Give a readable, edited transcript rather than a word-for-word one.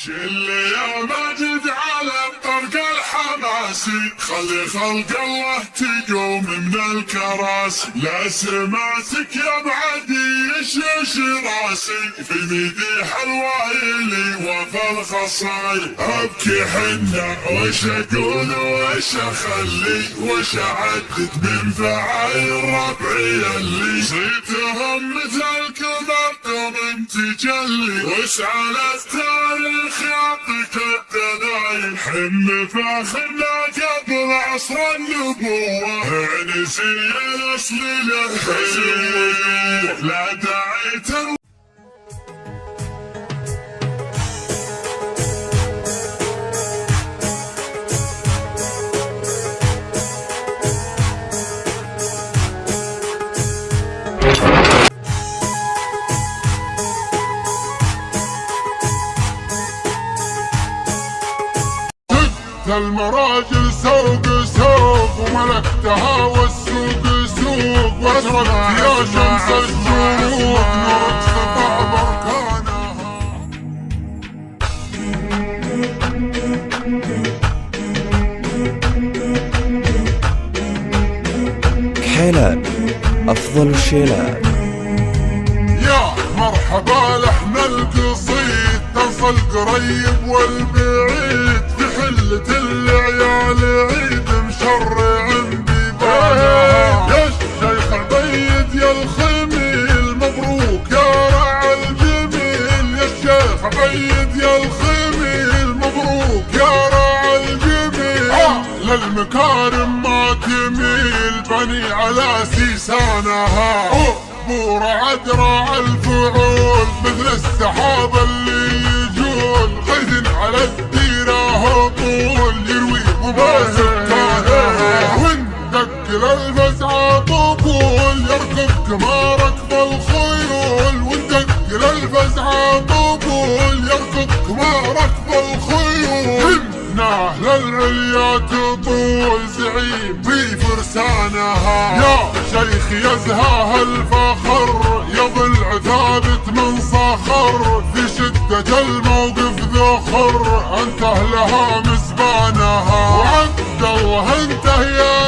شل يا ماجد على الطرق الحماسي، خلي خلق الله تقوم من الكراسي. لا سمعتك يا بعدي يشش راسي، في مديح الوايلي وفي الخصايا. ابكي حنا وش اقول وش اخلي، وش اعدد من فعايل ربعي اللي صيتهم مثل كبرتم تجلي. وش على التاريخ يعطيك الدلائل، حن فاخرنا قبل عصر النبوة، عنسي الاصل له لا داعي المراجل سوق سوق، وملكتها والسوق سوق، واشرقت يا شمس الشروق نورك سطع بركانها. كحيلان أفضل الشيلان. يا مرحبا لحن القصيد، تصل قريب والبعيد، في حلة العيال عيد مشرع ببانها. يا الشيخ عبيد يا الخميل مبروك يا رع الجميل، يا الشيخ عبيد يا الخميل مبروك يا رع الجميل. للمكارم ما تميل بني على سيسانها، بور عدرا الفعول مثل السحاب اللي يجول، غيث على الديرة هطول يروي ضبا سكانها. وندق للفزعة طبول يركب كما ركب الخيول، وندق للفزعة طبول يركب كما ركب الخيول. إن أهل العليا تطول زعيم في فرسانها، يا شيخ يزهاه الفخر يظل ثابت من صخر، في شدة الموقف ذخر انته لها مسبانها. وعبد الله انته يا